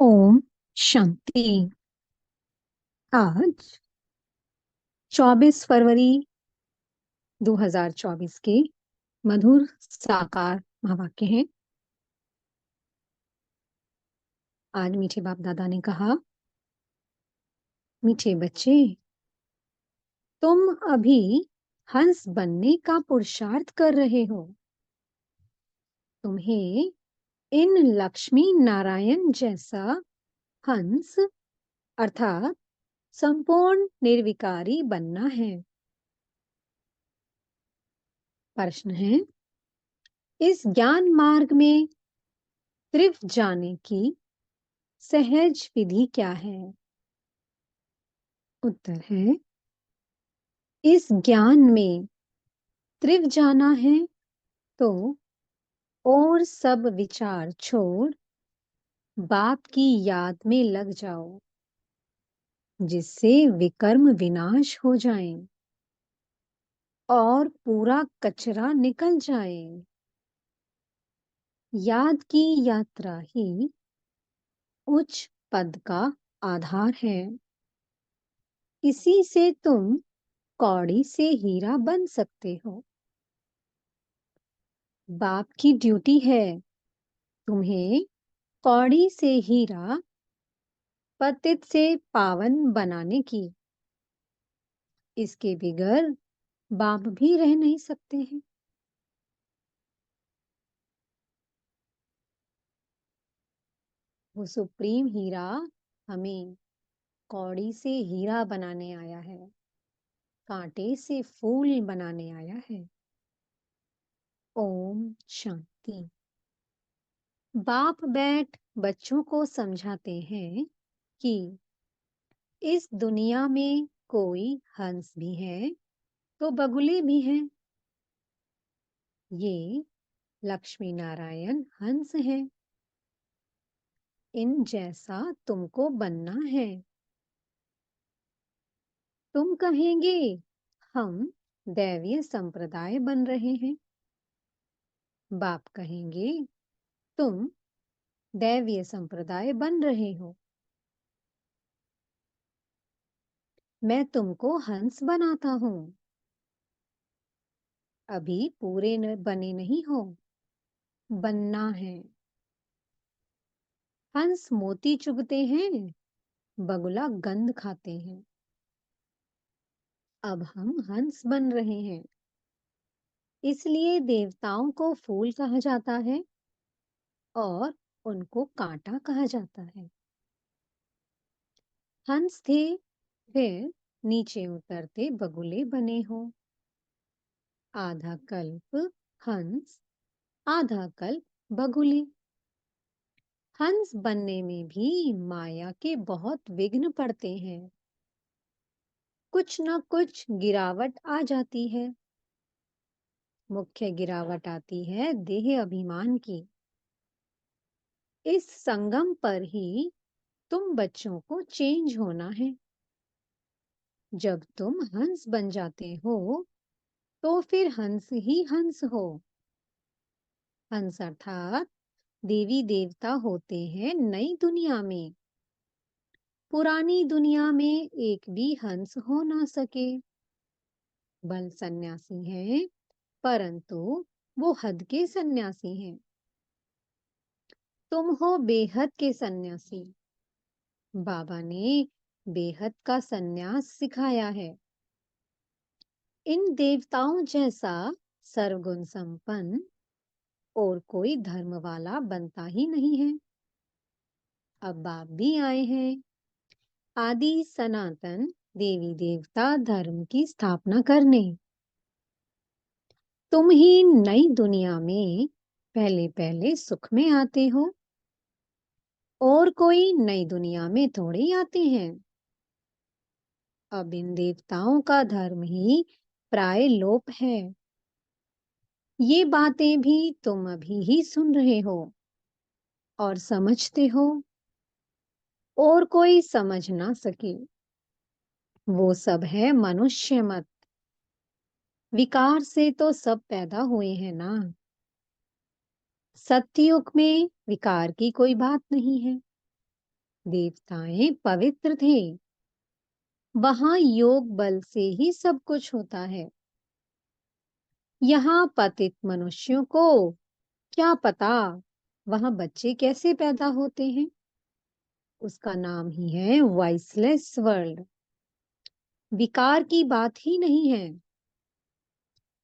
ओम शांति। आज 24 फरवरी 2024 के मधुर साकार महावाक्य हैं। आज मीठे बाप दादा ने कहा, मीठे बच्चे, तुम अभी हंस बनने का पुरुषार्थ कर रहे हो। तुम्हें इन लक्ष्मी नारायण जैसा हंस अर्थात संपूर्ण निर्विकारी बनना है। प्रश्न है, इस ज्ञान मार्ग में त्रिव जाने की सहज विधि क्या है? उत्तर है, इस ज्ञान में त्रिव जाना है तो और सब विचार छोड़ बाप की याद में लग जाओ, जिससे विकर्म विनाश हो जाए और पूरा कचरा निकल जाए। याद की यात्रा ही उच्च पद का आधार है। इसी से तुम कौड़ी से हीरा बन सकते हो। बाप की ड्यूटी है तुम्हें कौड़ी से हीरा पतित से पावन बनाने की। इसके बिगर बाप भी रह नहीं सकते हैं। वो सुप्रीम हीरा हमें कौड़ी से हीरा बनाने आया है, कांटे से फूल बनाने आया है। ओम शांति। बाप बैठ बच्चों को समझाते हैं कि इस दुनिया में कोई हंस भी है तो बगुले भी हैं। ये लक्ष्मी नारायण हंस हैं। इन जैसा तुमको बनना है। तुम कहेंगे हम दैवीय संप्रदाय बन रहे हैं। बाप कहेंगे तुम दैवीय संप्रदाय बन रहे हो। मैं तुमको हंस बनाता हूँ। अभी पूरे बने नहीं हो, बनना है। हंस मोती चुगते हैं, बगुला गंध खाते हैं। अब हम हंस बन रहे हैं, इसलिए देवताओं को फूल कहा जाता है और उनको कांटा कहा जाता है। हंस थे, फिर नीचे उतरते बगुले बने हो। आधा कल्प हंस, आधा कल्प बगुले। हंस बनने में भी माया के बहुत विघ्न पड़ते हैं। कुछ न कुछ गिरावट आ जाती है। मुख्य गिरावट आती है देह अभिमान की। इस संगम पर ही तुम बच्चों को चेंज होना है। जब तुम हंस बन जाते हो तो फिर हंस ही हंस हो। हंस अर्थात देवी देवता होते हैं नई दुनिया में। पुरानी दुनिया में एक भी हंस हो ना सके। बल सन्यासी हैं, परंतु वो हद के सन्यासी हैं। तुम हो बेहद के सन्यासी। बाबा ने बेहद का सन्यास सिखाया है। इन देवताओं जैसा सर्वगुण संपन्न और कोई धर्म वाला बनता ही नहीं है। अब बाप भी आए हैं आदि सनातन देवी देवता धर्म की स्थापना करने। तुम ही नई दुनिया में पहले पहले सुख में आते हो और कोई नई दुनिया में थोड़े ही आते हैं। अब इन देवताओं का धर्म ही प्राय लोप है। ये बातें भी तुम अभी ही सुन रहे हो और समझते हो, और कोई समझ ना सके। वो सब है मनुष्य मत। विकार से तो सब पैदा हुए हैं ना। सत्ययुग में विकार की कोई बात नहीं है। देवताएं पवित्र थे। वहां योग बल से ही सब कुछ होता है। यहाँ पतित मनुष्यों को क्या पता वहां बच्चे कैसे पैदा होते हैं। उसका नाम ही है वॉइसलेस वर्ल्ड। विकार की बात ही नहीं है।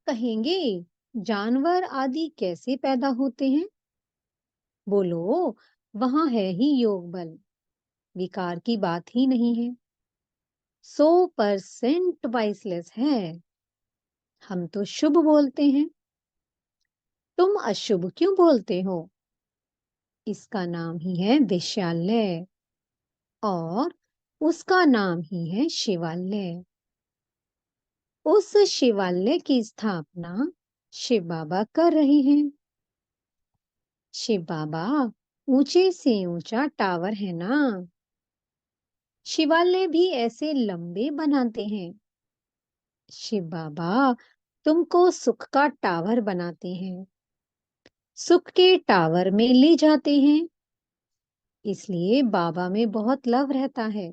कहेंगे जानवर आदि कैसे पैदा होते हैं? बोलो, वहां है ही योग बल। विकार की बात ही नहीं है। 100% वॉइसलेस है। हम तो शुभ बोलते हैं। तुम अशुभ क्यों बोलते हो? इसका नाम ही है विश्यालय और उसका नाम ही है शिवालय। उस शिवालय की स्थापना शिव बाबा कर रहे हैं। शिव बाबा ऊंचे से ऊंचा टावर है ना। शिवालय भी ऐसे लंबे बनाते हैं। शिव बाबा तुमको सुख का टावर बनाते हैं, सुख के टावर में ले जाते हैं। इसलिए बाबा में बहुत लव रहता है।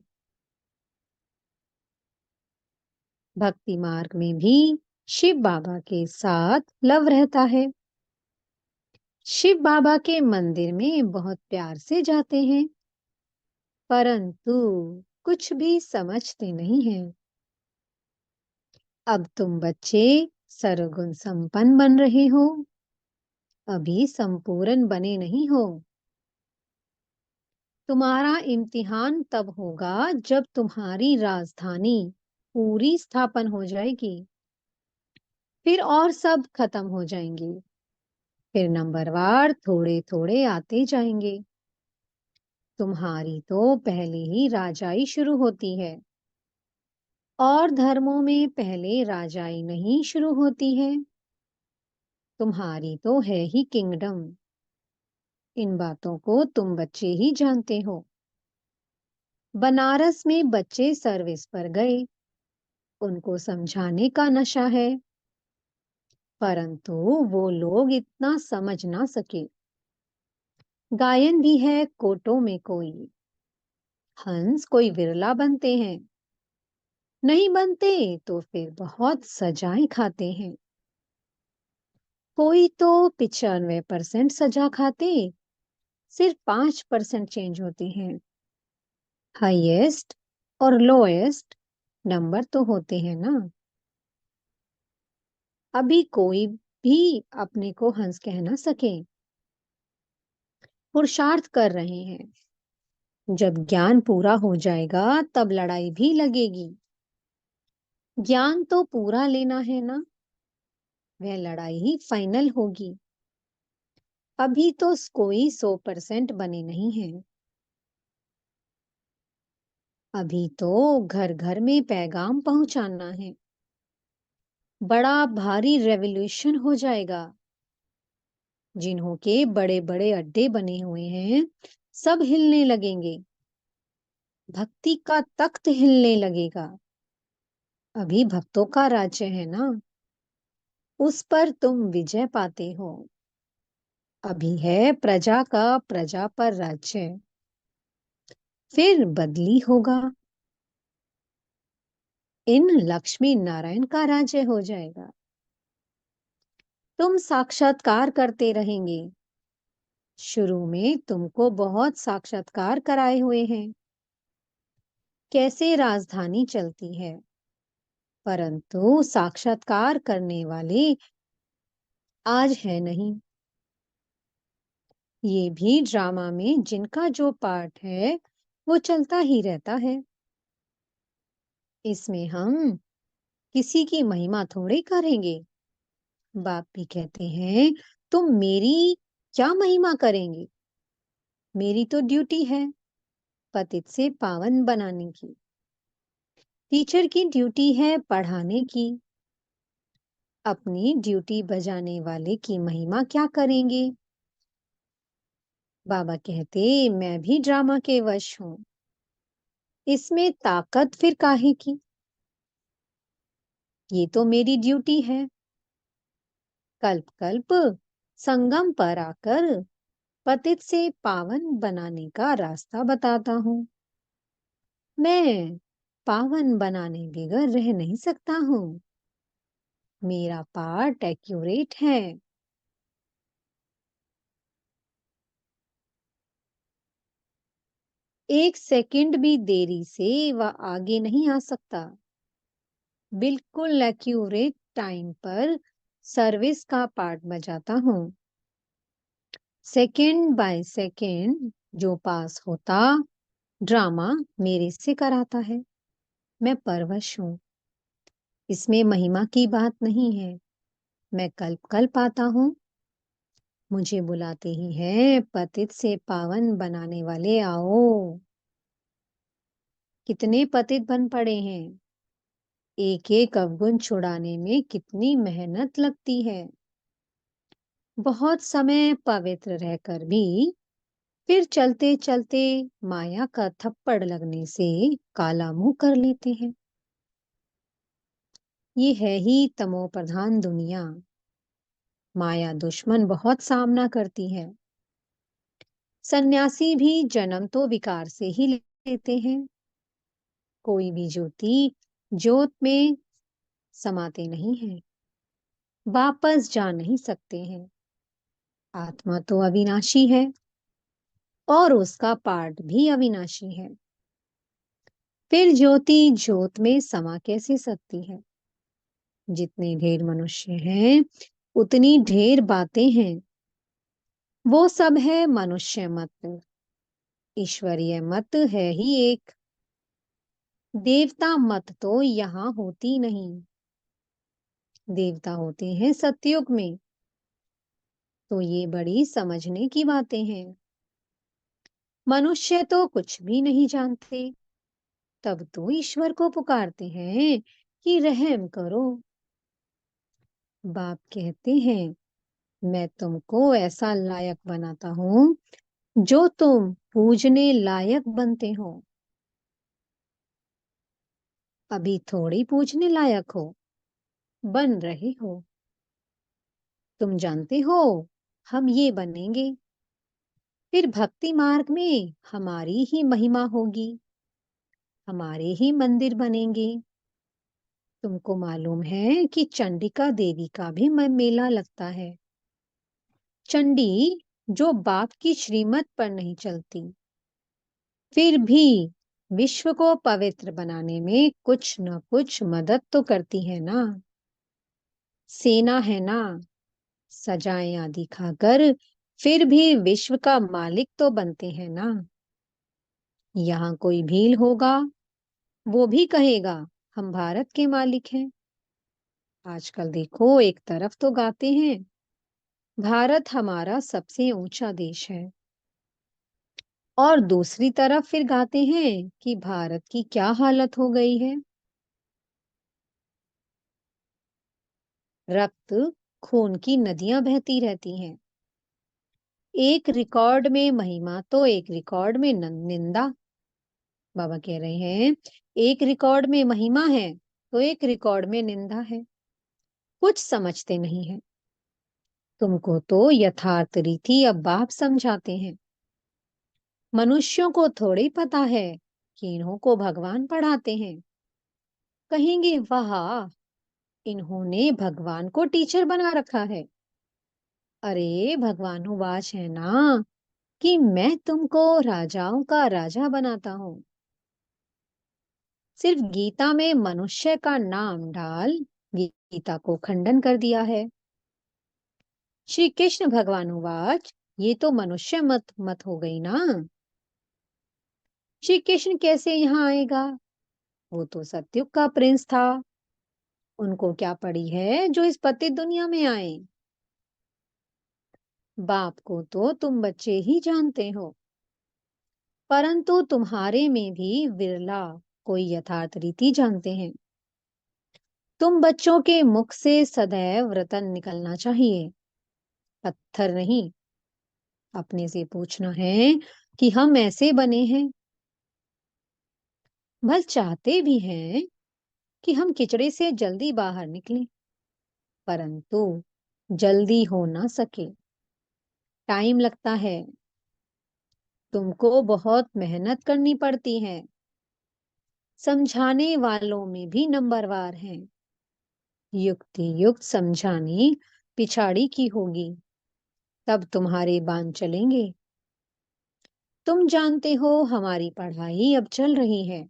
भक्ति मार्ग में भी शिव बाबा के साथ लव रहता है। शिव बाबा के मंदिर में बहुत प्यार से जाते हैं, परंतु कुछ भी समझते नहीं हैं। अब तुम बच्चे सर्वगुण संपन्न बन रहे हो, अभी संपूर्ण बने नहीं हो। तुम्हारा इम्तिहान तब होगा जब तुम्हारी राजधानी पूरी स्थापन हो जाएगी। फिर और सब खत्म हो जाएंगे। फिर नंबरवार थोड़े थोड़े आते जाएंगे। तुम्हारी तो पहले ही राजाई शुरू होती है। और धर्मों में पहले राजाई नहीं शुरू होती है। तुम्हारी तो है ही किंगडम। इन बातों को तुम बच्चे ही जानते हो। बनारस में बच्चे सर्विस पर गए, उनको समझाने का नशा है, परंतु वो लोग इतना समझ ना सके। गायन भी है कोटों में कोई, हंस कोई विरला बनते हैं। नहीं बनते तो फिर बहुत सजाएं खाते हैं। कोई तो 95% सजा खाते, सिर्फ 5% चेंज होते हैं। हाईएस्ट और लोएस्ट नंबर तो होते हैं ना। अभी कोई भी अपने को हंस कह ना सके। पुरुषार्थ कर रहे हैं। जब ज्ञान पूरा हो जाएगा तब लड़ाई भी लगेगी। ज्ञान तो पूरा लेना है ना, वह लड़ाई ही फाइनल होगी। अभी तो कोई 100% बने नहीं है। अभी तो घर घर में पैगाम पहुंचाना है। बड़ा भारी रेवोल्यूशन हो जाएगा। जिन्हों के बड़े बड़े अड्डे बने हुए हैं, सब हिलने लगेंगे। भक्ति का तख्त हिलने लगेगा। अभी भक्तों का राज्य है ना, उस पर तुम विजय पाते हो। अभी है प्रजा का प्रजा पर राज्य, फिर बदली होगा। इन लक्ष्मी नारायण का राज्य हो जाएगा। तुम साक्षात्कार करते रहेंगे। शुरू में तुमको बहुत साक्षात्कार कराए हुए हैं, कैसे राजधानी चलती है, परंतु साक्षात्कार करने वाले आज है नहीं। ये भी ड्रामा में जिनका जो पार्ट है वो चलता ही रहता है। इसमें हम किसी की महिमा थोड़ी करेंगे। बाप भी कहते हैं तुम मेरी क्या महिमा करेंगे। मेरी तो ड्यूटी है पतित से पावन बनाने की। टीचर की ड्यूटी है पढ़ाने की। अपनी ड्यूटी बजाने वाले की महिमा क्या करेंगे? बाबा कहते मैं भी ड्रामा के वश हूँ। इसमें ताकत फिर काहे की? ये तो मेरी ड्यूटी है। कल्प कल्प संगम पर आकर पतित से पावन बनाने का रास्ता बताता हूँ। मैं पावन बनाने बगैर रह नहीं सकता हूँ। मेरा पार्ट एक्यूरेट है। एक सेकंड भी देरी से वह आगे नहीं आ सकता। बिल्कुल एक्यूरेट टाइम पर सर्विस का पार्ट बजाता हूँ। सेकंड बाय सेकंड जो पास होता, ड्रामा मेरे से कराता है। मैं परवश हूँ। इसमें महिमा की बात नहीं है। मैं कल्प कल्प आता हूँ। मुझे बुलाते ही है, पतित से पावन बनाने वाले आओ। कितने पतित बन पड़े हैं। एक एक अवगुण छुड़ाने में कितनी मेहनत लगती है। बहुत समय पवित्र रहकर भी फिर चलते चलते माया का थप्पड़ लगने से काला मुंह कर लेते हैं। ये है ही तमो प्रधान दुनिया। माया दुश्मन बहुत सामना करती है। सन्यासी भी जन्म तो विकार से ही लेते हैं। कोई भी ज्योति ज्योत में समाते नहीं है, वापस जा नहीं सकते हैं। आत्मा तो अविनाशी है और उसका पार्ट भी अविनाशी है। फिर ज्योति ज्योत में समा कैसे सकती है। जितने ढेर मनुष्य हैं, उतनी ढेर बातें हैं। वो सब है मनुष्य मत। ईश्वरीय मत है ही एक। देवता मत तो यहाँ होती नहीं। देवता होते हैं सतयुग में। तो ये बड़ी समझने की बातें हैं। मनुष्य तो कुछ भी नहीं जानते, तब तो ईश्वर को पुकारते हैं कि रहम करो। बाप कहते हैं, मैं तुमको ऐसा लायक बनाता हूँ जो तुम पूजने लायक बनते हो। अभी थोड़ी पूजने लायक हो, बन रहे हो। तुम जानते हो, हम ये बनेंगे। फिर भक्ति मार्ग में हमारी ही महिमा होगी। हमारे ही मंदिर बनेंगे। तुमको मालूम है कि चंडिका देवी का भी मेला लगता है। चंडी जो बाप की श्रीमत पर नहीं चलती, फिर भी विश्व को पवित्र बनाने में कुछ न कुछ मदद तो करती है ना। सेना है ना। सजाएं आदि खाकर फिर भी विश्व का मालिक तो बनते हैं ना। यहाँ कोई भील होगा, वो भी कहेगा हम भारत के मालिक हैं। आजकल देखो, एक तरफ तो गाते हैं भारत हमारा सबसे ऊंचा देश है, और दूसरी तरफ फिर गाते हैं कि भारत की क्या हालत हो गई है। रक्त खून की नदियां बहती रहती हैं। एक रिकॉर्ड में महिमा तो एक रिकॉर्ड में निंदा। बाबा कह रहे हैं, एक रिकॉर्ड में महिमा है तो एक रिकॉर्ड में निंदा है। कुछ समझते नहीं है। तुमको तो यथार्थ रीति अब बाप समझाते हैं। मनुष्यों को थोड़ी पता है कि इन्हों को भगवान पढ़ाते हैं। कहेंगे वाह, इन्होंने भगवान को टीचर बना रखा है। अरे भगवानुवाच है ना कि मैं तुमको राजाओं का राजा बनाता हूँ। सिर्फ गीता में मनुष्य का नाम डाल गीता को खंडन कर दिया है। श्री कृष्ण भगवानुवाच, ये तो मनुष्य मत मत हो गई ना। श्री कृष्ण कैसे यहाँ आएगा। वो तो सतयुग का प्रिंस था। उनको क्या पड़ी है जो इस पतित दुनिया में आए। बाप को तो तुम बच्चे ही जानते हो, परंतु तुम्हारे में भी विरला कोई यथार्थ रीति जानते हैं। तुम बच्चों के मुख से सदैव रतन निकलना चाहिए, पत्थर नहीं। अपने से पूछना है कि हम ऐसे बने हैं। भल चाहते भी हैं कि हम किचड़े से जल्दी बाहर निकलें, परंतु जल्दी हो ना सके। टाइम लगता है, तुमको बहुत मेहनत करनी पड़ती है। समझाने वालों में भी नंबरवार हैं। युक्ति युक्त समझानी पिछाड़ी की होगी, तब तुम्हारे बांध चलेंगे। तुम जानते हो हमारी पढ़ाई अब चल रही है।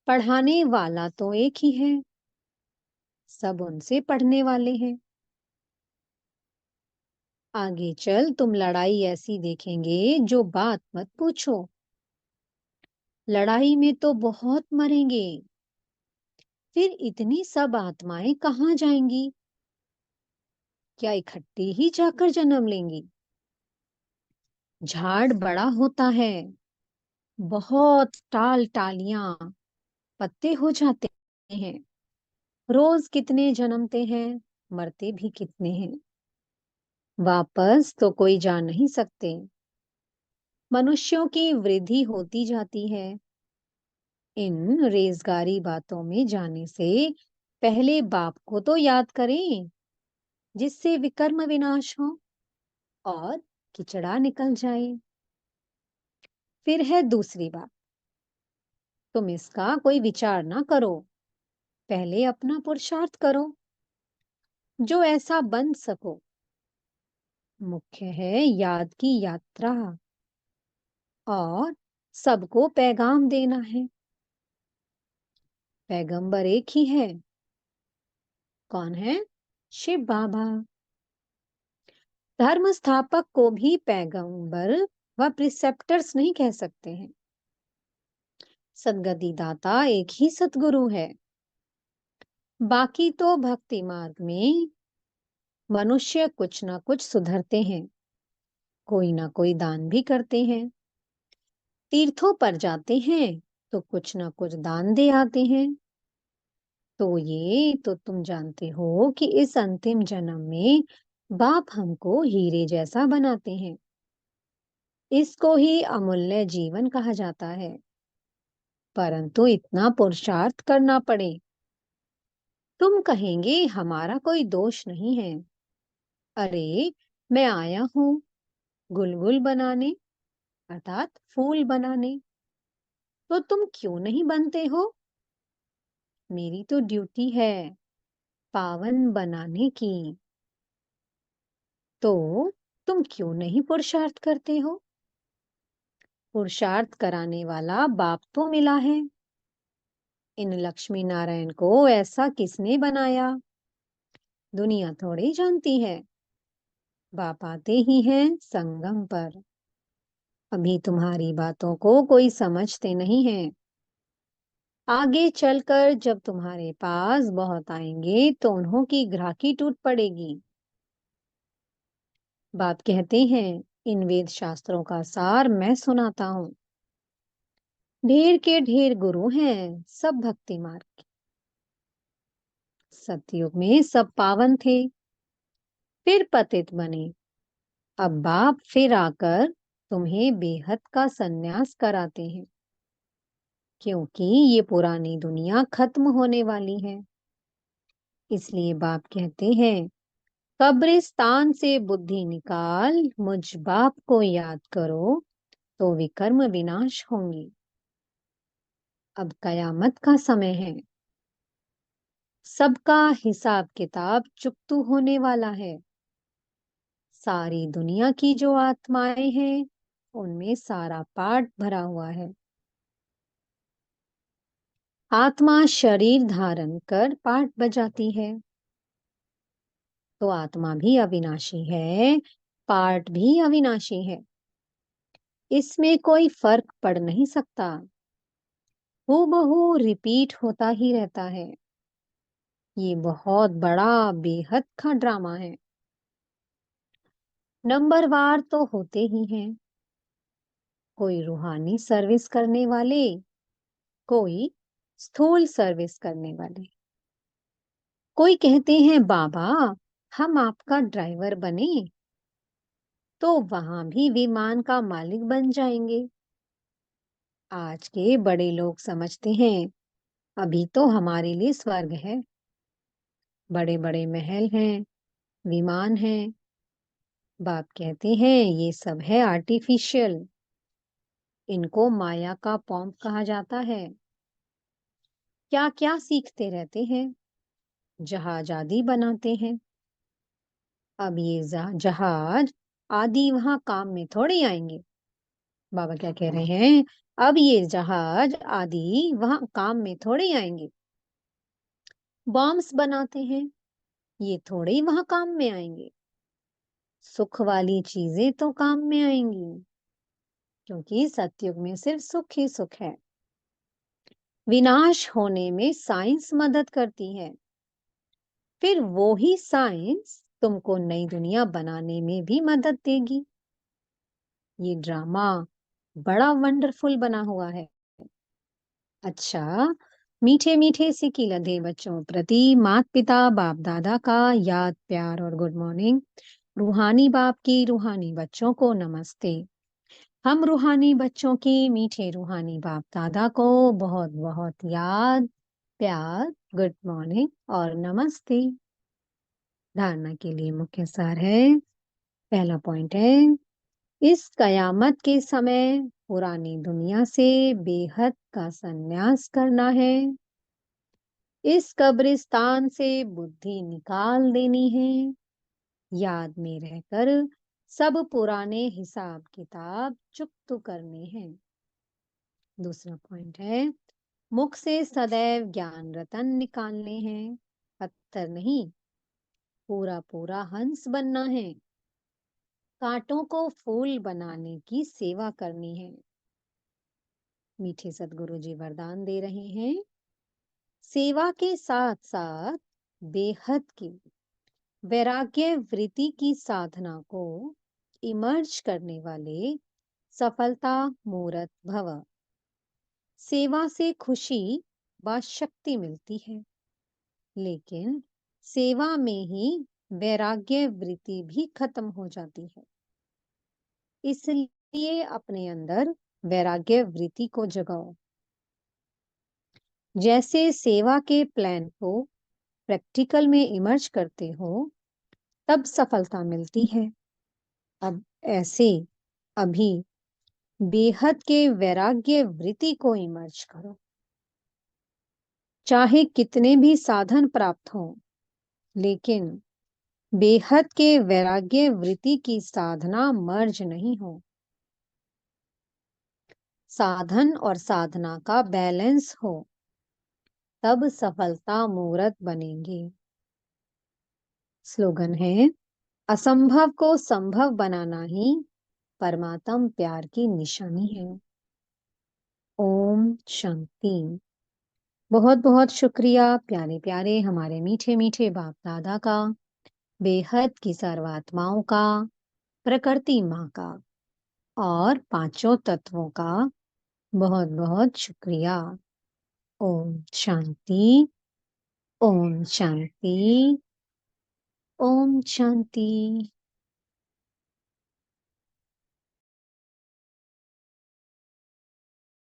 पढ़ाने वाला तो एक ही है, सब उनसे पढ़ने वाले हैं। आगे चल तुम लड़ाई ऐसी देखेंगे जो बात मत पूछो। लड़ाई में तो बहुत मरेंगे, फिर इतनी सब आत्माएं कहाँ जाएंगी? क्या इकट्ठी ही जाकर जन्म लेंगी? झाड़ बड़ा होता है, बहुत टाल टालियां पत्ते हो जाते हैं। रोज कितने जन्मते हैं, मरते भी कितने हैं। वापस तो कोई जा नहीं सकते। मनुष्यों की वृद्धि होती जाती है। इन रेजगारी बातों में जाने से पहले बाप को तो याद करें, जिससे विकर्म विनाश हो और किचड़ा निकल जाए। फिर है दूसरी बात, तुम इसका कोई विचार ना करो, पहले अपना पुरुषार्थ करो जो ऐसा बन सको। मुख्य है याद की यात्रा, और सबको पैगाम देना है। पैगंबर एक ही है। कौन है? शिव बाबा। धर्म स्थापक को भी पैगंबर व प्रिसेप्टर्स नहीं कह सकते हैं। सदगति दाता एक ही सतगुरु है। बाकी तो भक्ति मार्ग में मनुष्य कुछ ना कुछ सुधरते हैं, कोई ना कोई दान भी करते हैं। तीर्थों पर जाते हैं तो कुछ ना कुछ दान दे आते हैं। तो ये तो तुम जानते हो कि इस अंतिम जन्म में बाप हमको हीरे जैसा बनाते हैं। इसको ही अमूल्य जीवन कहा जाता है। परंतु इतना पुरुषार्थ करना पड़े। तुम कहेंगे हमारा कोई दोष नहीं है। अरे, मैं आया हूँ गुलगुल बनाने, अर्थात फूल बनाने। तो तुम क्यों नहीं बनते हो? मेरी तो ड्यूटी है पावन बनाने की। तो तुम क्यों नहीं पुरुषार्थ करते हो? पुरुषार्थ कराने वाला बाप तो मिला है। इन लक्ष्मी नारायण को ऐसा किसने बनाया, दुनिया थोड़ी जानती है। बाप आते ही हैं संगम पर। अभी तुम्हारी बातों को कोई समझते नहीं है। आगे चलकर जब तुम्हारे पास बहुत आएंगे तो उन्हों की ग्राहकी टूट पड़ेगी। बाप कहते हैं इन वेद शास्त्रों का सार मैं सुनाता हूँ। ढेर के ढेर गुरु हैं, सब भक्ति मार्ग के। सतयुग में सब पावन थे, फिर पतित बने। अब बाप फिर आकर तुम्हें बेहद का सन्यास कराते हैं, क्योंकि ये पुरानी दुनिया खत्म होने वाली है। इसलिए बाप कहते हैं कब्रिस्तान से बुद्धि निकाल, मुझ बाप को याद करो तो विकर्म विनाश होंगे। अब कयामत का समय है, सबका हिसाब किताब चुकतू होने वाला है। सारी दुनिया की जो आत्माएं हैं उनमें सारा पाठ भरा हुआ है। आत्मा शरीर धारण कर पाठ बजाती है, तो आत्मा भी अविनाशी है, पाठ भी अविनाशी है। इसमें कोई फर्क पड़ नहीं सकता, हूबहू रिपीट होता ही रहता है। ये बहुत बड़ा बेहद का ड्रामा है। नंबरवार तो होते ही हैं, कोई रूहानी सर्विस करने वाले, कोई स्थूल सर्विस करने वाले। कोई कहते हैं बाबा हम आपका ड्राइवर बने तो वहां भी विमान का मालिक बन जाएंगे। आज के बड़े लोग समझते हैं अभी तो हमारे लिए स्वर्ग है, बड़े बड़े महल हैं, विमान हैं, बाप कहते हैं ये सब है आर्टिफिशियल, इनको माया का पॉम्प कहा जाता है। क्या क्या सीखते रहते हैं, जहाज आदि बनाते हैं। अब ये जहाज आदि वहां काम में थोड़ी आएंगे। बाबा क्या कह रहे हैं, अब ये जहाज आदि वहां काम में थोड़ी आएंगे। बॉम्ब्स बनाते हैं, ये थोड़े ही वहां काम में आएंगे। सुख वाली चीजें तो काम में आएंगी, क्योंकि सतयुग में सिर्फ सुख ही सुख है। विनाश होने में साइंस मदद करती है, फिर वो ही साइंस तुमको नई दुनिया बनाने में भी मदद देगी। ये ड्रामा बड़ा वंडरफुल बना हुआ है। अच्छा, मीठे मीठे सिकी लधे बच्चों प्रति माता पिता बाप दादा का याद प्यार और गुड मॉर्निंग। रूहानी बाप की रूहानी बच्चों को नमस्ते। हम रूहानी बच्चों की मीठे रूहानी बाप दादा को बहुत बहुत याद प्यार गुड मॉर्निंग और नमस्ते। धारणा के लिए मुख्य सार है। पहला पॉइंट है, इस कयामत के समय पुरानी दुनिया से बेहद का संन्यास करना है। इस कब्रिस्तान से बुद्धि निकाल देनी है। याद में रहकर सब पुराने हिसाब किताब चुकत करने हैं। दूसरा पॉइंट है, मुख से सदैव ज्ञान रतन निकालने हैं, पत्थर नहीं। पूरा पूरा हंस बनना है। कांटों को फूल बनाने की सेवा करनी है। मीठे सदगुरु जी वरदान दे रहे हैं, सेवा के साथ साथ बेहद की वैराग्य वृत्ति की साधना को इमर्ज करने वाले सफलता मूर्त भव। सेवा से खुशी व शक्ति मिलती है, लेकिन सेवा में ही वैराग्य वृत्ति भी खत्म हो जाती है। इसलिए अपने अंदर वैराग्य वृत्ति को जगाओ। जैसे सेवा के प्लान को प्रैक्टिकल में इमर्ज करते हो, तब सफलता मिलती है। अब ऐसे अभी बेहद के वैराग्य वृत्ति को इमर्ज करो। चाहे कितने भी साधन प्राप्त हों, लेकिन बेहद के वैराग्य वृत्ति की साधना मर्ज नहीं हो। साधन और साधना का बैलेंस हो, तब सफलता मूर्त बनेंगे। स्लोगन है, असंभव को संभव बनाना ही परमात्म प्यार की निशानी है। ओम शांति। बहुत बहुत शुक्रिया प्यारे प्यारे हमारे मीठे मीठे बाप दादा का, बेहद की सर्वात्माओं का, प्रकृति माँ का और पांचों तत्वों का बहुत बहुत शुक्रिया। ओम शांति। ओम शांति। ओम शांति।